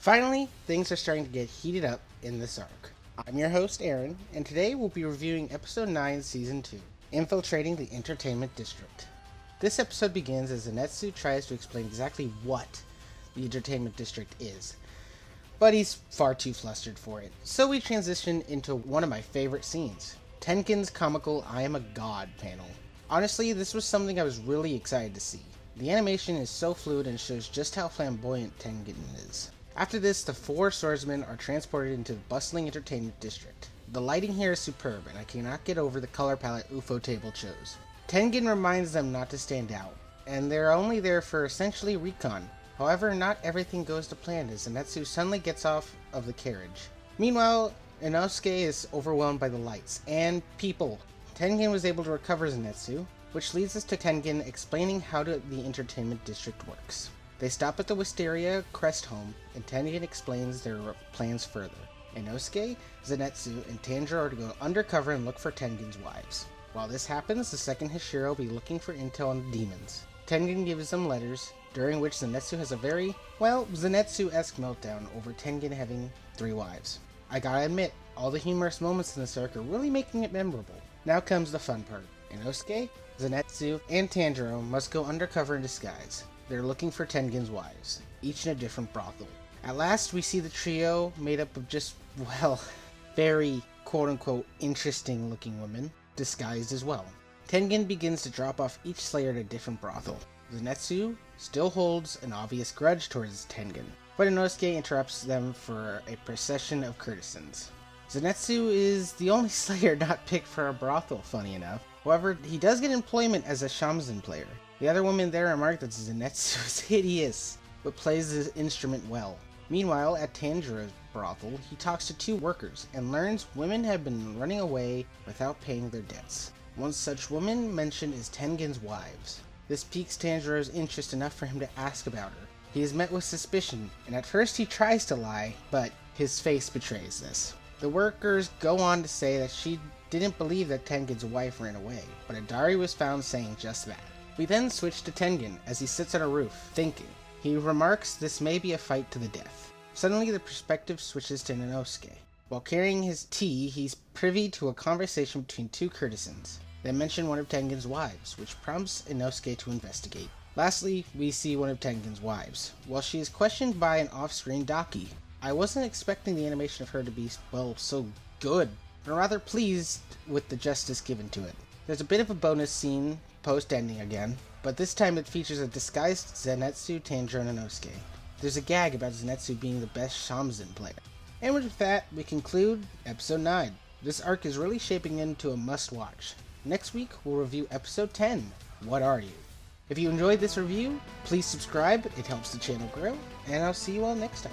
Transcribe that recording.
Finally, things are starting to get heated up in this arc. I'm your host, Aaron, and today we'll be reviewing Episode 9, Season 2, Infiltrating the Entertainment District. This episode begins as Zenitsu tries to explain exactly what the Entertainment District is, but he's far too flustered for it, so we transition into one of my favorite scenes, Tengen's comical I Am a God panel. Honestly, this was something I was really excited to see. The animation is so fluid and shows just how flamboyant Tengen is. After this, the four swordsmen are transported into the bustling entertainment district. The lighting here is superb, and I cannot get over the color palette Ufotable chose. Tengen reminds them not to stand out, and they're only there for essentially recon. However, not everything goes to plan as Zenitsu suddenly gets off of the carriage. Meanwhile, Inosuke is overwhelmed by the lights and people. Tengen was able to recover Zenitsu, which leads us to Tengen explaining how the entertainment district works. They stop at the Wisteria Crest home, and Tengen explains their plans further. Inosuke, Zenitsu, and Tanjiro are to go undercover and look for Tengen's wives. While this happens, the second Hashira will be looking for intel on the demons. Tengen gives them letters, during which Zenitsu has a very, Zenitsu-esque meltdown over Tengen having 3 wives. I gotta admit, all the humorous moments in this arc are really making it memorable. Now comes the fun part. Inosuke, Zenitsu, and Tanjiro must go undercover in disguise. They're looking for Tengen's wives, each in a different brothel. At last, we see the trio made up of just, very quote-unquote interesting-looking women, disguised as well. Tengen begins to drop off each slayer at a different brothel. Zenitsu still holds an obvious grudge towards Tengen, but Inosuke interrupts them for a procession of courtesans. Zenitsu is the only slayer not picked for a brothel, funny enough. However, he does get employment as a shamisen player. The other women there remark that Zenitsu is hideous, but plays his instrument well. Meanwhile, at Tanjiro's brothel, he talks to 2 workers and learns women have been running away without paying their debts. One such woman mentioned is Tengen's wives. This piques Tanjiro's interest enough for him to ask about her. He is met with suspicion, and at first he tries to lie, but his face betrays this. The workers go on to say that she didn't believe that Tengen's wife ran away, but a diary was found saying just that. We then switch to Tengen as he sits on a roof, thinking. He remarks this may be a fight to the death. Suddenly the perspective switches to Inosuke. While carrying his tea, he's privy to a conversation between 2 courtesans. They mention one of Tengen's wives, which prompts Inosuke to investigate. Lastly, we see one of Tengen's wives, while she is questioned by an off-screen Daki. I wasn't expecting the animation of her to be, so good, but I'm rather pleased with the justice given to it. There's a bit of a bonus scene post-ending again, but this time it features a disguised Zenitsu, Tanjiro, and Inosuke. There's a gag about Zenitsu being the best shamisen player. And with that, we conclude Episode 9. This arc is really shaping into a must-watch. Next week, we'll review Episode 10, What Are You? If you enjoyed this review, please subscribe, it helps the channel grow, and I'll see you all next time.